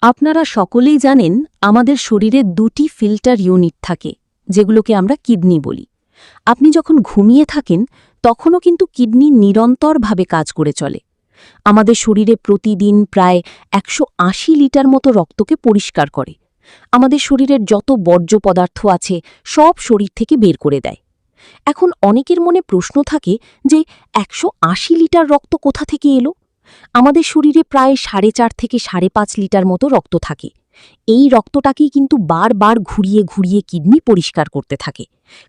আপনারা সকলেই জানেন আমাদের শরীরে দুটি ফিল্টার ইউনিট থাকে যেগুলোকে আমরা কিডনি বলি। আপনি যখন ঘুমিয়ে থাকেন তখনও কিন্তু কিডনি নিরন্তরভাবে কাজ করে চলে। আমাদের শরীরে প্রতিদিন প্রায় 180 লিটার মতো রক্তকে পরিষ্কার করে। আমাদের শরীরের যত বর্জ্য পদার্থ আছে সব শরীর থেকে বের করে দেয়। এখন অনেকের মনে প্রশ্ন থাকে যে 180 লিটার রক্ত কোথা থেকে এলো? আমাদের শরীরে প্রায় 4.5 থেকে 5.5 লিটার মতো রক্ত থাকে। এই রক্তটাকেই কিন্তু বারবার ঘুরিয়ে ঘুরিয়ে কিডনি পরিষ্কার করতে থাকে,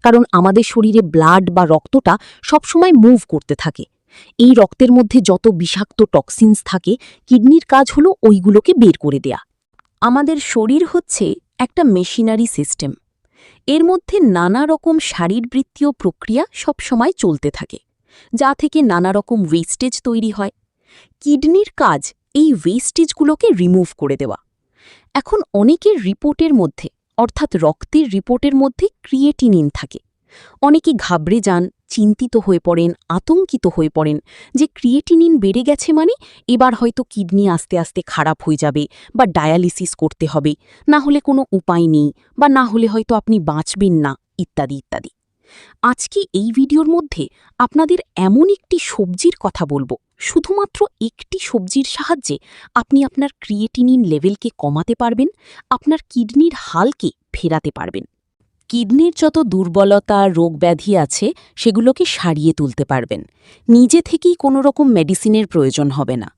কারণ আমাদের শরীরে ব্লাড বা রক্তটা সবসময় মুভ করতে থাকে। এই রক্তের মধ্যে যত বিষাক্ত টক্সিনস থাকে, কিডনির কাজ হলো ওইগুলোকে বের করে দেয়া। আমাদের শরীর হচ্ছে একটা মেশিনারি সিস্টেম। এর মধ্যে নানা রকম শারীরবৃত্তীয় প্রক্রিয়া সবসময় চলতে থাকে, যা থেকে নানা রকম ওয়েস্টেজ তৈরি হয়। কিডনির কাজ এই ওয়েস্টেজগুলোকে রিমুভ করে দেওয়া। এখন অনেকের রিপোর্টের মধ্যে, অর্থাৎ রক্তের রিপোর্টের মধ্যে ক্রিয়েটিনিন থাকে। অনেকে ঘাবড়ে যান, চিন্তিত হয়ে পড়েন, আতঙ্কিত হয়ে পড়েন যে ক্রিয়েটিনিন বেড়ে গেছে মানে এবার হয়তো কিডনি আস্তে আস্তে খারাপ হয়ে যাবে বা ডায়ালিসিস করতে হবে, না হলে কোনো উপায় নেই, বা না হলে হয়তো আপনি বাঁচবেন না, ইত্যাদি ইত্যাদি। আজকে এই ভিডিওর মধ্যে আপনাদের এমন একটি সবজির কথা বলবো, শুধুমাত্র একটি সবজির সাহায্যে আপনি আপনার ক্রিয়েটিনিন লেভেলকে কমাতে পারবেন, আপনার কিডনির হালকে ফেরাতে পারবেন। কিডনির যত দুর্বলতা, রোগব্যাধি আছে সেগুলোকে সারিয়ে তুলতে পারবেন। নিজে থেকেই কোনো রকম মেডিসিনের প্রয়োজন হবে না।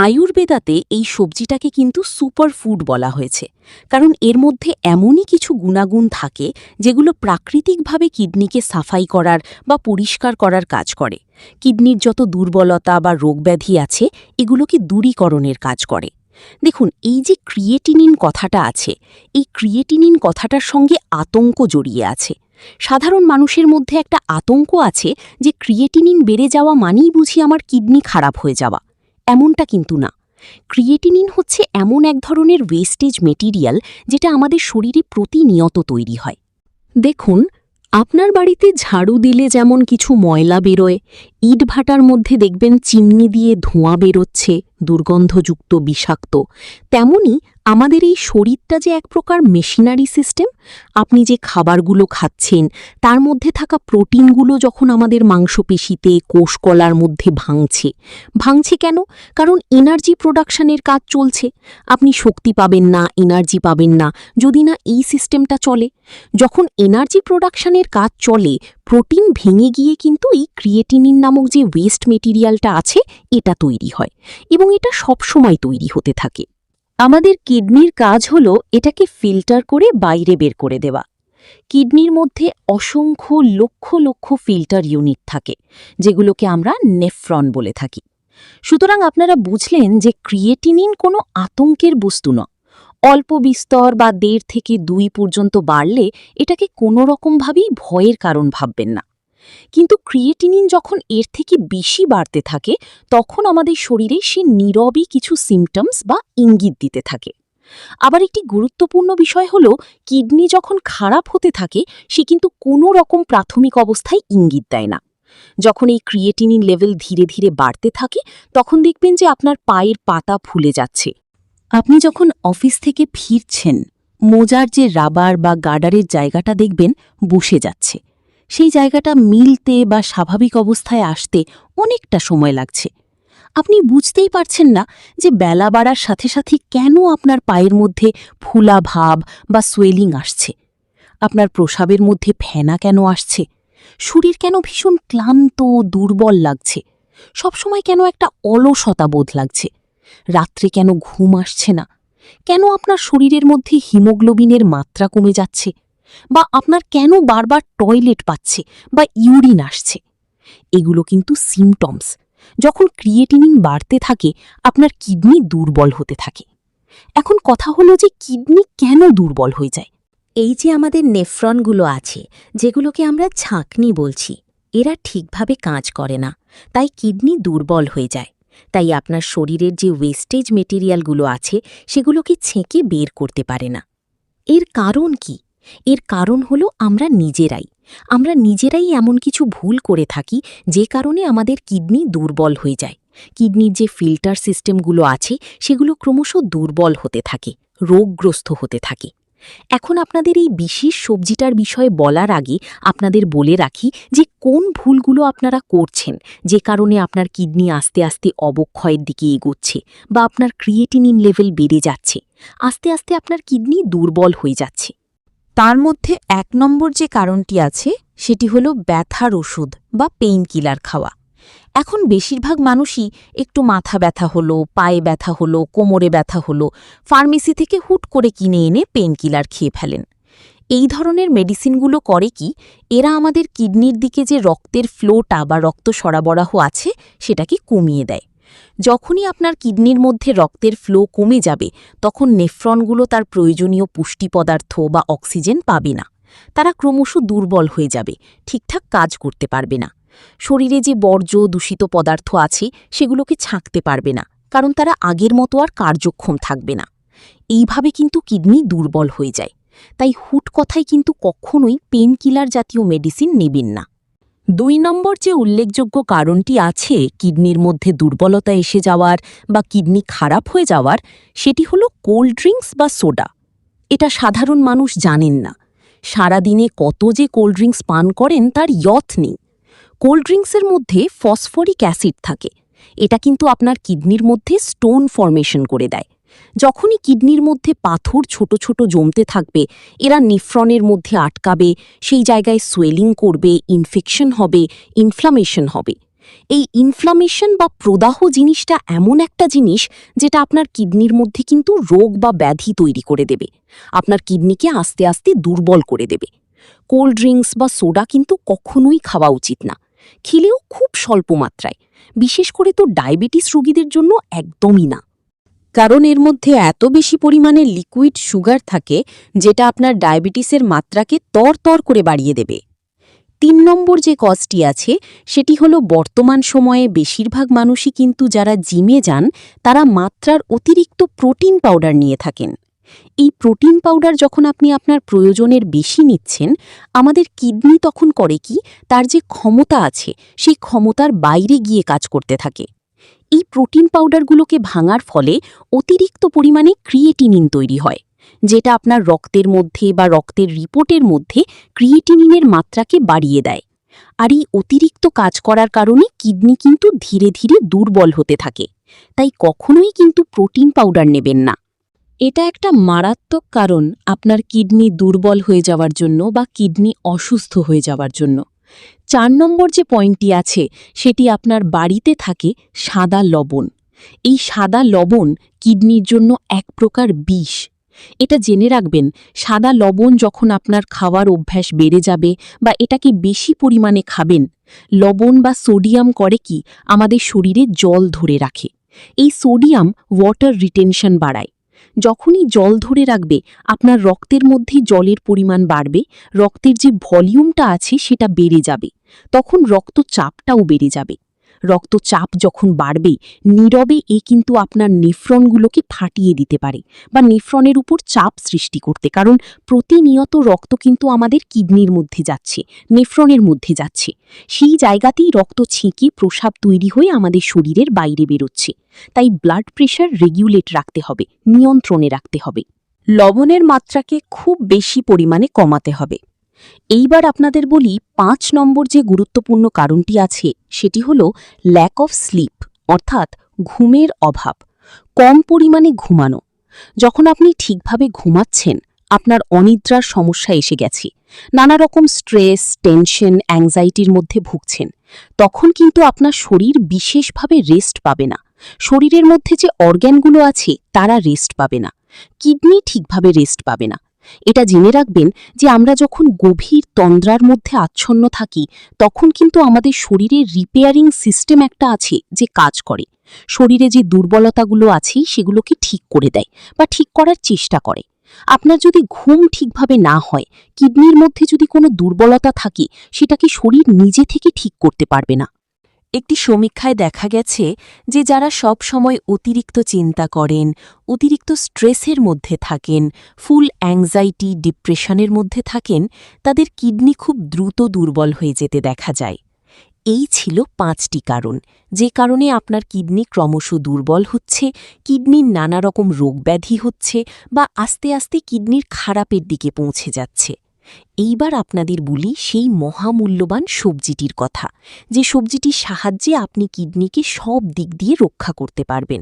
আয়ুর্বেদাতে এই সবজিটাকে কিন্তু সুপারফুড বলা হয়েছে, কারণ এর মধ্যে এমনই কিছু গুণাগুণ থাকে যেগুলো প্রাকৃতিকভাবে কিডনিকে সাফাই করার বা পরিষ্কার করার কাজ করে। কিডনির যত দুর্বলতা বা রোগব্যাধি আছে এগুলোকে দূরীকরণের কাজ করে। দেখুন, এই যে ক্রিয়েটিনিন কথাটা আছে, এই ক্রিয়েটিনিন কথাটার সঙ্গে আতঙ্ক জড়িয়ে আছে। সাধারণ মানুষের মধ্যে একটা আতঙ্ক আছে যে ক্রিয়েটিনিন বেড়ে যাওয়া মানেই বুঝি আমার কিডনি খারাপ হয়ে যাওয়া। এমনটা কিন্তু না। ক্রিয়েটিনিন হচ্ছে এমন এক ধরনের ওয়েস্টেজ মেটেরিয়াল যেটা আমাদের শরীরে প্রতিনিয়ত তৈরি হয়। দেখুন, আপনার বাড়িতে ঝাড়ু দিলে যেমন কিছু ময়লা বেরোয়, ইটভাটার মধ্যে দেখবেন চিমনি দিয়ে ধোঁয়া বেরোচ্ছে, দুর্গন্ধযুক্ত, বিষাক্ত, তেমনি আমাদের এই শরীরটা যে এক প্রকার মেশিনারি সিস্টেম। আপনি যে খাবারগুলো খাচ্ছেন তার মধ্যে থাকা প্রোটিনগুলো যখন আমাদের মাংসপেশিতে, কোষকলার মধ্যে ভাঙছে কেন? কারণ এনার্জি প্রোডাকশনের কাজ চলছে। আপনি শক্তি পাবেন না, এনার্জি পাবেন না যদি না এই সিস্টেমটা চলে। যখন এনার্জি প্রোডাকশনের কাজ চলে, প্রোটিন ভেঙে গিয়ে কিন্তু এই ক্রিয়েটিনিন নামক যে ওয়েস্ট মেটেরিয়ালটা আছে এটা তৈরি হয়, এবং এটা সবসময় তৈরি হতে থাকে। আমাদের কিডনির কাজ হলো এটাকে ফিল্টার করে বাইরে বের করে দেওয়া। কিডনির মধ্যে অসংখ্য লক্ষ লক্ষ ফিল্টার ইউনিট থাকে, যেগুলোকে আমরা নেফ্রন বলে থাকি। সুতরাং আপনারা বুঝলেন যে ক্রিয়েটিনিন কোনো আতঙ্কের বস্তু নয়। অল্প বিস্তর বা 1.5 থেকে 2 পর্যন্ত বাড়লে এটাকে কোনো রকমভাবেই ভয়ের কারণ ভাববেন না। কিন্তু ক্রিয়েটিনিন যখন এর থেকে বেশি বাড়তে থাকে, তখন আমাদের শরীরে সে নীরবই কিছু সিমটমস বা ইঙ্গিত দিতে থাকে। আবার একটি গুরুত্বপূর্ণ বিষয় হলো, কিডনি যখন খারাপ হতে থাকে সে কিন্তু কোনো রকম প্রাথমিক অবস্থায় ইঙ্গিত দেয় না। যখন এই ক্রিয়েটিনিন লেভেল ধীরে ধীরে বাড়তে থাকে, তখন দেখবেন যে আপনার পায়ের পাতা ফুলে যাচ্ছে। আপনি যখন অফিস থেকে ফিরছেন, মোজার যে রাবার বা গার্ডারের জায়গাটা দেখবেন বসে যাচ্ছে। সেই জায়গাটা মিলতে বা স্বাভাবিক অবস্থায় আসতে অনেকটা সময় লাগছে। আপনি বুঝতেই পারছেন না যে বেলা বাড়ার সাথে সাথে কেন আপনার পায়ের মধ্যে ফুলা ভাব বা সোয়েলিং আসছে। আপনার প্রস্রাবের মধ্যে ফেনা কেন আসছে, শরীর কেন ভীষণ ক্লান্ত, দুর্বল লাগছে, সবসময় কেন একটা অলসতা বোধ লাগছে, রাত্রে কেন ঘুম আসছে না, কেন আপনার শরীরের মধ্যে হিমোগ্লোবিনের মাত্রা কমে যাচ্ছে, বা আপনার কেন বারবার টয়লেট পাচ্ছে বা ইউরিন আসছে। এগুলো কিন্তু সিমটমস। যখন ক্রিয়েটিনিন বাড়তে থাকে, আপনার কিডনি দুর্বল হতে থাকে। এখন কথা হলো যে কিডনি কেন দুর্বল হয়ে যায়? এই যে আমাদের নেফ্রনগুলো আছে, যেগুলোকে আমরা ছাঁকনি বলছি, এরা ঠিকভাবে কাজ করে না, তাই কিডনি দুর্বল হয়ে যায়। তাই আপনার শরীরের যে ওয়েস্টেজ মেটেরিয়ালগুলো আছে সেগুলোকে ছেঁকে বের করতে পারে না। এর কারণ কি? এর কারণ হলো আমরা নিজেরাই এমন কিছু ভুল করে থাকি যে কারণে আমাদের কিডনি দুর্বল হয়ে যায়। কিডনির যে ফিল্টার সিস্টেমগুলো আছে সেগুলো ক্রমশ দুর্বল হতে থাকে, রোগগ্রস্ত হতে থাকে। এখন আপনাদের এই বিশেষ সবজিটার বিষয়ে বলার আগে আপনাদের বলে রাখি যে কোন ভুলগুলো আপনারা করছেন, যে কারণে আপনার কিডনি আস্তে আস্তে অবক্ষয়ের দিকে এগোচ্ছে বা আপনার ক্রিয়েটিনিন লেভেল বেড়ে যাচ্ছে, আস্তে আস্তে আপনার কিডনি দুর্বল হয়ে যাচ্ছে। তার মধ্যে ১ নম্বর যে কারণটি আছে সেটি হলো ব্যথার ওষুধ বা পেইন কিলার খাওয়া। এখন বেশিরভাগ মানুষই একটু মাথা ব্যথা হলো, পায়ে ব্যথা হলো, কোমরে ব্যথা হলো, ফার্মেসি থেকে হুট করে কিনে এনে পেইন কিলার খেয়ে ফেলেন। এই ধরনের মেডিসিনগুলো করে কি, এরা আমাদের কিডনির দিকে যে রক্তের ফ্লোটা বা রক্ত সরবরাহ আছে সেটাকে কমিয়ে দেয়। যখনই আপনার কিডনির মধ্যে রক্তের ফ্লো কমে যাবে তখন নেফ্রনগুলো তার প্রয়োজনীয় পুষ্টি পদার্থ বা অক্সিজেন পাবে না, তারা ক্রমশ দুর্বল হয়ে যাবে, ঠিকঠাক কাজ করতে পারবে না। শরীরে যে বর্জ্য দূষিত পদার্থ আছে সেগুলোকে ছাঁকতে পারবে না, কারণ তারা আগের মতো আর কার্যক্ষম থাকবে না। এইভাবে কিন্তু কিডনি দুর্বল হয়ে যায়। তাই হুট কথায় কিন্তু কখনোই পেইন কিলার জাতীয় মেডিসিন নেবেন না। ২ নম্বর যে উল্লেখযোগ্য কারণটি আছে কিডনির মধ্যে দুর্বলতা এসে যাওয়ার বা কিডনি খারাপ হয়ে যাওয়ার, সেটি হলো কোল্ড ড্রিঙ্কস বা সোডা। এটা সাধারণ মানুষ জানেন না। সারাদিনে কত যে কোল্ড ড্রিঙ্কস পান করেন তার ইয়ত নেই। কোল্ড ড্রিঙ্কসের মধ্যে ফসফরিক অ্যাসিড থাকে। এটা কিন্তু আপনার কিডনির মধ্যে স্টোন ফরমেশন করে দেয়। যখনই কিডনির মধ্যে পাথর ছোট ছোট জমতে থাকবে, এরা নেফ্রনের মধ্যে আটকাবে, সেই জায়গায় সোয়েলিং করবে, ইনফেকশন হবে, ইনফ্লামেশন হবে। এই ইনফ্লামেশন বা প্রদাহ জিনিসটা এমন একটা জিনিস যেটা আপনার কিডনির মধ্যে কিন্তু রোগ বা ব্যাধি তৈরি করে দেবে, আপনার কিডনিকে আস্তে আস্তে দুর্বল করে দেবে। কোল্ড ড্রিঙ্কস বা সোডা কিন্তু কখনোই খাওয়া উচিত না, খেলেও খুব স্বল্প মাত্রায়, বিশেষ করে তো ডায়াবেটিস রোগীদের জন্য একদমই না, কারণ এর মধ্যে এত বেশি পরিমাণে লিকুইড সুগার থাকে যেটা আপনার ডায়াবেটিসের মাত্রাকে তর করে বাড়িয়ে দেবে। ৩ নম্বর যে কজটি আছে সেটি হলো বর্তমান সময়ে বেশিরভাগ মানুষই কিন্তু যারা জিমে যান তারা মাত্রার অতিরিক্ত প্রোটিন পাউডার নিয়ে থাকেন। এই প্রোটিন পাউডার যখন আপনি আপনার প্রয়োজনের বেশি নিচ্ছেন, আমাদের কিডনি তখন করে কি, তার যে ক্ষমতা আছে সেই ক্ষমতার বাইরে গিয়ে কাজ করতে থাকে। এই প্রোটিন পাউডারগুলোকে ভাঙার ফলে অতিরিক্ত পরিমাণে ক্রিয়েটিনিন তৈরি হয়, যেটা আপনার রক্তের মধ্যে বা রক্তের রিপোর্টের মধ্যে ক্রিয়েটিনিনের মাত্রাকে বাড়িয়ে দেয়। আর এই অতিরিক্ত কাজ করার কারণে কিডনি কিন্তু ধীরে ধীরে দুর্বল হতে থাকে। তাই কখনোই কিন্তু প্রোটিন পাউডার নেবেন না। এটা একটা মারাত্মক কারণ আপনার কিডনি দুর্বল হয়ে যাওয়ার জন্য বা কিডনি অসুস্থ হয়ে যাওয়ার জন্য। ৪ নম্বর যে পয়েন্টটি আছে সেটি আপনার বাড়িতে থাকে সাদা লবণ। এই সাদা লবণ কিডনির জন্য এক প্রকার বিষ। এটা জেনে রাখবেন, সাদা লবণ যখন আপনার খাওয়ার অভ্যাস বেড়ে যাবে বা এটাকে বেশি পরিমাণে খাবেন, লবণ বা সোডিয়াম করে কি, আমাদের শরীরে জল ধরে রাখে। এই সোডিয়াম ওয়াটার রিটেনশন বাড়ায়। যখনই জল ধরে রাখবে আপনার রক্তের মধ্যে জলের পরিমাণ বাড়বে, রক্তের যে ভলিউমটা আছে সেটা বেড়ে যাবে, তখন রক্তচাপটাও বেড়ে যাবে। রক্তচাপ যখন বাড়বে নীরবে কিন্তু আপনার নেফ্রনগুলোকে ফাটিয়ে দিতে পারে বা নেফ্রনের উপর চাপ সৃষ্টি করতে, কারণ প্রতিনিয়ত রক্ত কিন্তু আমাদের কিডনির মধ্যে যাচ্ছে, নেফ্রনের মধ্যে যাচ্ছে, সেই জায়গাতেই রক্ত ছেঁকে প্রস্রাব তৈরি হয়ে আমাদের শরীরের বাইরে বেরোচ্ছে। তাই ব্লাড প্রেশার রেগুলেট রাখতে হবে, নিয়ন্ত্রণে রাখতে হবে। লবণের মাত্রাকে খুব বেশি পরিমাণে কমাতে হবে। এইবার আপনাদের বলি ৫ নম্বর যে গুরুত্বপূর্ণ কারণটি আছে সেটি হল ল্যাক অফ স্লিপ, অর্থাৎ ঘুমের অভাব, কম পরিমাণে ঘুমানো। যখন আপনি ঠিকভাবে ঘুমাচ্ছেন, আপনার অনিদ্রার সমস্যা এসে গেছে, নানা রকম স্ট্রেস, টেনশন, অ্যাংজাইটির মধ্যে ভুগছেন, তখন কিন্তু আপনার শরীর বিশেষভাবে রেস্ট পাবে না। শরীরের মধ্যে যে অর্গ্যানগুলো আছে তারা রেস্ট পাবে না, কিডনি ঠিকভাবে রেস্ট পাবে না। এটা জেনে রাখবেন যে আমরা যখন গভীর তন্দ্রার মধ্যে আচ্ছন্ন থাকি তখন কিন্তু আমাদের শরীরের রিপেয়ারিং সিস্টেম একটা আছে যে কাজ করে, শরীরে যে দুর্বলতাগুলো আছে সেগুলোকে ঠিক করে দেয় বা ঠিক করার চেষ্টা করে। আপনার যদি ঘুম ঠিকভাবে না হয়, কিডনির মধ্যে যদি কোনো দুর্বলতা থাকে, সেটাকে শরীর নিজে থেকে ঠিক করতে পারবে না। একটি সমীক্ষায় দেখা গেছে যে যারা সব সময় অতিরিক্ত চিন্তা করেন, অতিরিক্ত স্ট্রেসের মধ্যে থাকেন, ফুল অ্যাংজাইটি, ডিপ্রেশনের মধ্যে থাকেন, তাদের কিডনি খুব দ্রুত দুর্বল হয়ে যেতে দেখা যায়। এই ছিল 5টি কারণ, যে কারণে আপনার কিডনি ক্রমশ দুর্বল হচ্ছে, কিডনির নানা রকম রোগব্যাধি হচ্ছে বা আস্তে আস্তে কিডনির খারাপের দিকে পৌঁছে যাচ্ছে। এইবার আপনাদের বলি সেই মহামূল্যবান সবজিটির কথা, যে সবজিটির সাহায্যে আপনি কিডনিকে সব দিক দিয়ে রক্ষা করতে পারবেন,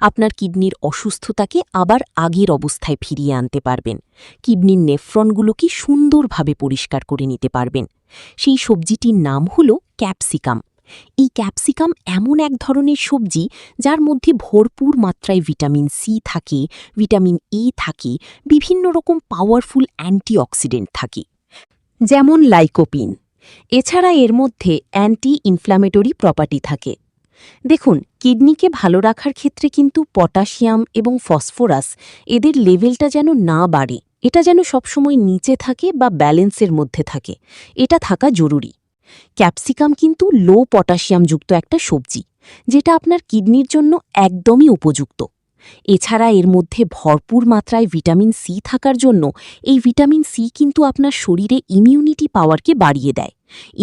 আপনার কিডনির অসুস্থতাকে আবার আগের অবস্থায় ফিরিয়ে আনতে পারবেন, কিডনির নেফ্রনগুলোকে সুন্দরভাবে পরিষ্কার করে নিতে পারবেন। সেই সবজিটির নাম হল ক্যাপসিকাম। এই ক্যাপসিকাম এমন এক ধরনের সবজি যার মধ্যে ভরপুর মাত্রায় ভিটামিন সি থাকে, ভিটামিন এ থাকে, বিভিন্ন রকম পাওয়ারফুল অ্যান্টিঅক্সিডেন্ট থাকে, যেমন লাইকোপিন। এছাড়া এর মধ্যে অ্যান্টি ইনফ্ল্যামেটরি প্রপার্টি থাকে। দেখুন, কিডনিকে ভালো রাখার ক্ষেত্রে কিন্তু পটাশিয়াম এবং ফসফরাস এদের লেভেলটা যেন না বাড়ে, এটা যেন সবসময় নিচে থাকে বা ব্যালেন্সের মধ্যে থাকে, এটা থাকা জরুরি। ক্যাপসিকাম কিন্তু লো পটাশিয়ামযুক্ত একটা সবজি, যেটা আপনার কিডনির জন্য একদমই উপযুক্ত। এছাড়া এর মধ্যে ভরপুর মাত্রায় ভিটামিন সি থাকার জন্য এই ভিটামিন সি কিন্তু আপনার শরীরে ইমিউনিটি পাওয়ারকে বাড়িয়ে দেয়।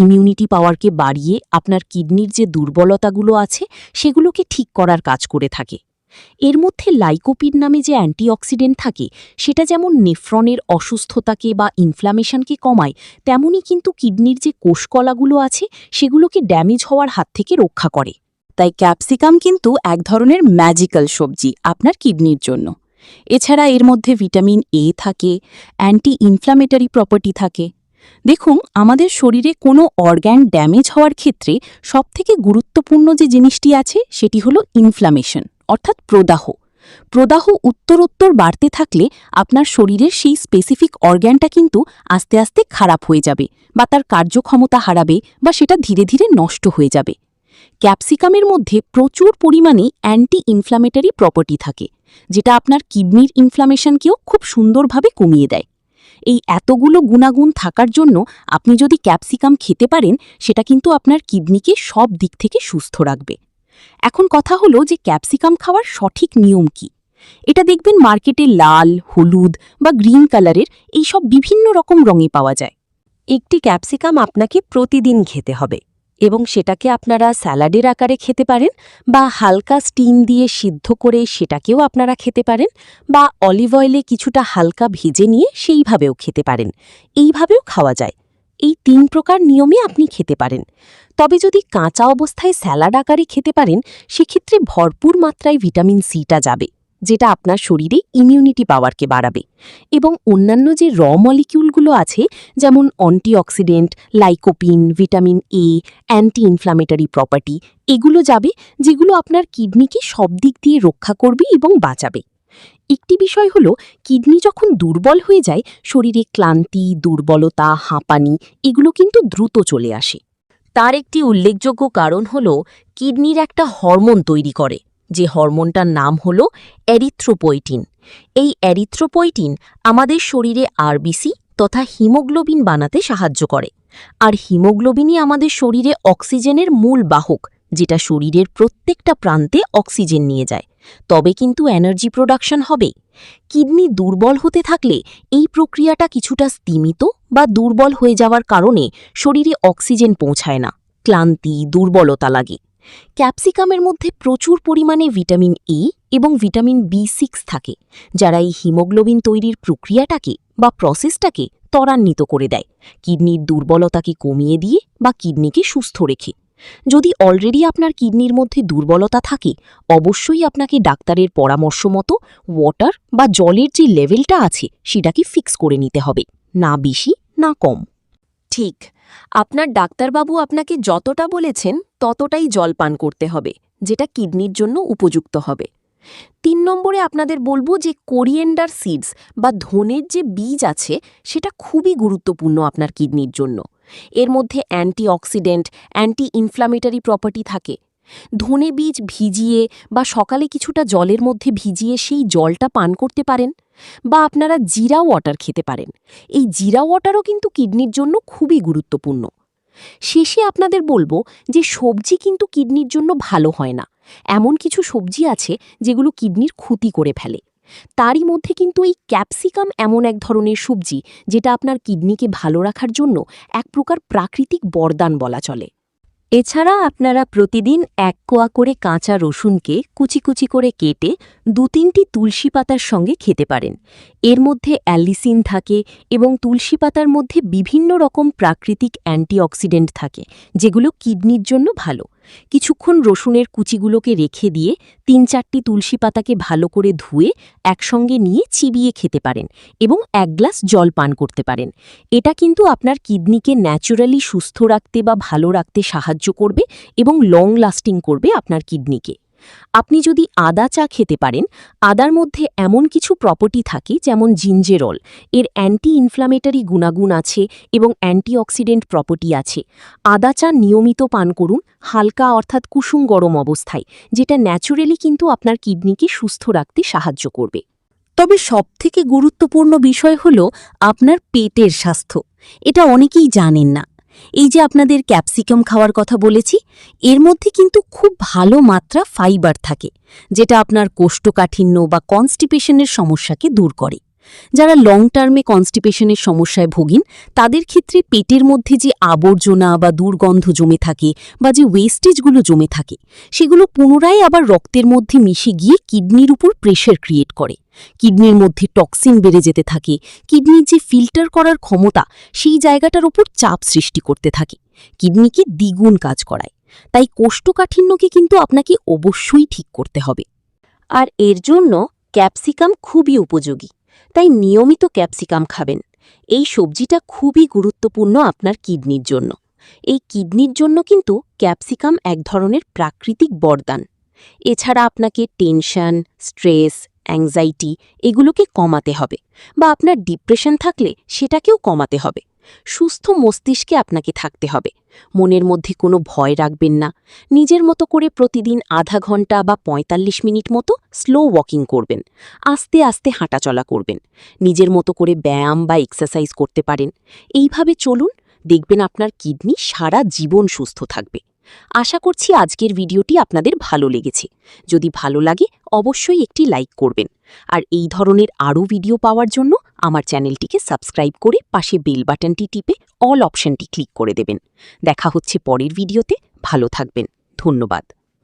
ইমিউনিটি পাওয়ারকে বাড়িয়ে আপনার কিডনির যে দুর্বলতাগুলো আছে সেগুলোকে ঠিক করার কাজ করে থাকে। এর মধ্যে লাইকোপিন নামে যে অ্যান্টিঅক্সিডেন্ট থাকে সেটা যেমন নেফ্রনের অসুস্থতাকে বা ইনফ্ল্যামেশনকে কমায়, তেমনই কিন্তু কিডনির যে কোষকলাগুলো আছে সেগুলোকে ড্যামেজ হওয়ার হাত থেকে রক্ষা করে। তাই ক্যাপসিকাম কিন্তু এক ধরনের ম্যাজিক্যাল সবজি আপনার কিডনির জন্য। এছাড়া এর মধ্যে ভিটামিন এ থাকে, অ্যান্টি ইনফ্ল্যামেটরি প্রপার্টি থাকে। দেখুন, আমাদের শরীরে কোনো অর্গ্যান ড্যামেজ হওয়ার ক্ষেত্রে সবথেকে গুরুত্বপূর্ণ যে জিনিসটি আছে সেটি হলো ইনফ্ল্যামেশন, অর্থাৎ প্রদাহ। প্রদাহ উত্তরোত্তর বাড়তে থাকলে আপনার শরীরের সেই স্পেসিফিক অর্গ্যানটা কিন্তু আস্তে আস্তে খারাপ হয়ে যাবে বা তার কার্যক্ষমতা হারাবে বা সেটা ধীরে ধীরে নষ্ট হয়ে যাবে। ক্যাপসিকামের মধ্যে প্রচুর পরিমাণে অ্যান্টি ইনফ্ল্যামেটরি প্রপার্টি থাকে, যেটা আপনার কিডনির ইনফ্ল্যামেশনকেও খুব সুন্দরভাবে কমিয়ে দেয়। এই এতগুলো গুণাগুণ থাকার জন্য আপনি যদি ক্যাপসিকাম খেতে পারেন, সেটা কিন্তু আপনার কিডনিকে সব দিক থেকে সুস্থ রাখবে। এখন কথা হলো যে ক্যাপসিকাম খাওয়ার সঠিক নিয়ম কি। এটা দেখবেন মার্কেটে লাল, হলুদ বা গ্রিন কালারের এইসব বিভিন্ন রকম রঙে পাওয়া যায়। একটি ক্যাপসিকাম আপনাকে প্রতিদিন খেতে হবে এবং সেটাকে আপনারা স্যালাডের আকারে খেতে পারেন বা হালকা স্টিম দিয়ে সিদ্ধ করে সেটাকেও আপনারা খেতে পারেন বা অলিভ অয়েলে কিছুটা হালকা ভেজে নিয়ে সেইভাবেও খেতে পারেন। এইভাবেও খাওয়া যায়। এই 3 প্রকার নিয়মে আপনি খেতে পারেন। তবে যদি কাঁচা অবস্থায় স্যালাড আকারে খেতে পারেন, সেক্ষেত্রে ভরপুর মাত্রায় ভিটামিন সিটা যাবে, যেটা আপনার শরীরে ইমিউনিটি পাওয়ারকে বাড়াবে এবং অন্যান্য যে মলিকিউলগুলো আছে যেমন antioxidant, lycopene, vitamin A, anti inflammatory property, এগুলো যাবে, যেগুলো আপনার কিডনিকে সব দিক দিয়ে রক্ষা করবে এবং বাঁচাবে। একটি বিষয় হলো, কিডনি যখন দুর্বল হয়ে যায়, শরীরে ক্লান্তি, দুর্বলতা, হাঁপানি এগুলো কিন্তু দ্রুত চলে আসে। তার একটি উল্লেখযোগ্য কারণ হল কিডনির একটা হরমোন তৈরি করে, যে হরমোনটার নাম হল এরিথ্রোপয়েটিন। এই এরিথ্রোপয়েটিন আমাদের শরীরে আরবিসি তথা হিমোগ্লোবিন বানাতে সাহায্য করে, আর হিমোগ্লোবিনই আমাদের শরীরে অক্সিজেনের মূল বাহক, যেটা শরীরের প্রত্যেকটা প্রান্তে অক্সিজেন নিয়ে যায়, তবে কিন্তু এনার্জি প্রোডাকশন হবে। কিডনি দুর্বল হতে থাকলে এই প্রক্রিয়াটা কিছুটা স্তিমিত বা দুর্বল হয়ে যাওয়ার কারণে শরীরে অক্সিজেন পৌঁছায় না, ক্লান্তি, দুর্বলতা লাগে। ক্যাপসিকামের মধ্যে প্রচুর পরিমাণে ভিটামিন এ এবং ভিটামিন বি6 থাকে, যারা এই হিমোগ্লোবিন তৈরির প্রক্রিয়াটাকে বা প্রসেসটাকে ত্বরান্বিত করে দেয়, কিডনির দুর্বলতাকে কমিয়ে দিয়ে বা কিডনিকে সুস্থ রেখে। যদি অলরেডি আপনার কিডনির মধ্যে দুর্বলতা থাকে, অবশ্যই আপনাকে ডাক্তারের পরামর্শ মতো ওয়াটার বা জলের যে লেভেলটা আছে সেটাকে ফিক্স করে নিতে হবে, না বেশি না কম। ঠিক, আপনার ডাক্তারবাবু আপনাকে যতটা বলেছেন ততটাই জল পান করতে হবে, যেটা কিডনির জন্য উপযুক্ত হবে। 3 নম্বরে আপনাদের বলবো যে কোরিয়েন্ডার সিডস বা ধনের যে বীজ আছে সেটা খুবই গুরুত্বপূর্ণ আপনার কিডনির জন্য। এর মধ্যে অ্যান্টিঅক্সিডেন্ট, অ্যান্টি ইনফ্ল্যামেটরি প্রপার্টি থাকে। ধনে বীজ ভিজিয়ে বা সকালে কিছুটা জলের মধ্যে ভিজিয়ে সেই জলটা পান করতে পারেন, বা আপনারা জিরা ওয়াটার খেতে পারেন। এই জিরা ওয়াটারও কিন্তু কিডনির জন্য খুবই গুরুত্বপূর্ণ। শেষে আপনাদের বলবো যে সবজি কিন্তু কিডনির জন্য ভালো হয় না। এমন কিছু সবজি আছে যেগুলো কিডনির ক্ষতি করে ফেলে। তারই মধ্যে কিন্তু এই ক্যাপসিকাম এমন এক ধরনের সবজি যেটা আপনার কিডনিকে ভালো রাখার জন্য এক প্রকার প্রাকৃতিক বরদান বলা চলে। এছাড়া আপনারা প্রতিদিন 1 কোয়া করে কাঁচা রসুনকে কুচি কুচি করে কেটে 2-3টি তুলসী পাতার সঙ্গে খেতে পারেন। এর মধ্যে অ্যালিসিন থাকে এবং তুলসী পাতার মধ্যে বিভিন্ন রকম প্রাকৃতিক অ্যান্টিঅক্সিডেন্ট থাকে, যেগুলো কিডনির জন্য ভালো। কিছুক্ষণ রসুনের কুচিগুলোকে রেখে দিয়ে 3-4টি তুলসী পাতাকে ভালো করে ধুয়ে একসঙ্গে নিয়ে চিবিয়ে খেতে পারেন এবং 1 গ্লাস জল পান করতে পারেন। এটা কিন্তু আপনার কিডনিকে ন্যাচারালি সুস্থ রাখতে বা ভালো রাখতে সাহায্য করবে এবং লং লাস্টিং করবে আপনার কিডনিকে। আপনি যদি আদা চা খেতে পারেন, আদার মধ্যে এমন কিছু প্রপার্টি থাকে যেমন জিঞ্জেরল, এর অ্যান্টি ইনফ্লামেটরি গুণাগুণ আছে এবং অ্যান্টিঅক্সিডেন্ট প্রপার্টি আছে। আদা চা নিয়মিত পান করুন, হালকা অর্থাৎ কুসুম গরম অবস্থায়, যেটা ন্যাচারালি কিন্তু আপনার কিডনিকে সুস্থ রাখতে সাহায্য করবে। তবে সবথেকে গুরুত্বপূর্ণ বিষয় হল আপনার পেটের স্বাস্থ্য। এটা অনেকেই জানেন না। এই যে আপনাদের ক্যাপসিকাম খাওয়ার কথা বলেছি, এর মধ্যে কিন্তু খুব ভালো মাত্রা ফাইবার থাকে, যেটা আপনার কোষ্ঠকাঠিন্য বা কনস্টিপেশনের সমস্যাকে দূর করে। যারা লং টার্মে কনস্টিপেশনের সমস্যায় ভোগেন, তাদের ক্ষেত্রে পেটের মধ্যে যে আবর্জনা বা দুর্গন্ধ জমে থাকে বা যে ওয়েস্টেজগুলো জমে থাকে, সেগুলো পুনরায় আবার রক্তের মধ্যে মিশে গিয়ে কিডনির উপর প্রেশার ক্রিয়েট করে। কিডনির মধ্যে টক্সিন বেড়ে যেতে থাকে, কিডনির যে ফিল্টার করার ক্ষমতা, সেই জায়গাটার উপর চাপ সৃষ্টি করতে থাকে, কিডনিকে দ্বিগুণ কাজ করায়। তাই কোষ্ঠকাঠিন্যকে কিন্তু আপনাকে অবশ্যই ঠিক করতে হবে। আর এর জন্য ক্যাপসিকাম খুবই উপযোগী, তাই নিয়মিত ক্যাপসিকাম খাবেন। এই সবজিটা খুবই গুরুত্বপূর্ণ আপনার কিডনির জন্য। এই কিডনির জন্য কিন্তু ক্যাপসিকাম এক ধরনের প্রাকৃতিক বরদান। এছাড়া আপনাকে টেনশন, স্ট্রেস, অ্যাংজাইটি এগুলোকে কমাতে হবে, বা আপনার ডিপ্রেশন থাকলে সেটাকেও কমাতে হবে। সুস্থ মস্তিষ্কে আপনাকে থাকতে হবে। মনের মধ্যে কোনো ভয় রাখবেন না। নিজের মতো করে প্রতিদিন আধা ঘন্টা বা 45 মিনিট মতো স্লো ওয়াকিং করবেন। আস্তে আস্তে হাঁটাচলা করবেন। নিজের মতো করে ব্যায়াম বা এক্সারসাইজ করতে পারেন। এইভাবে চলুন, দেখবেন আপনার কিডনি সারা জীবন সুস্থ থাকবে। আশা করছি আজকের ভিডিওটি আপনাদের ভালো লেগেছে। যদি ভালো লাগে অবশ্যই একটি লাইক করবেন। আর এই ধরনের আরও ভিডিও পাওয়ার জন্য আমার চ্যানেলটিকে সাবস্ক্রাইব করে পাশে বেল বাটনটি টিপে অল অপশনটি ক্লিক করে দেবেন। দেখা হচ্ছে পরের ভিডিওতে। ভালো থাকবেন। ধন্যবাদ।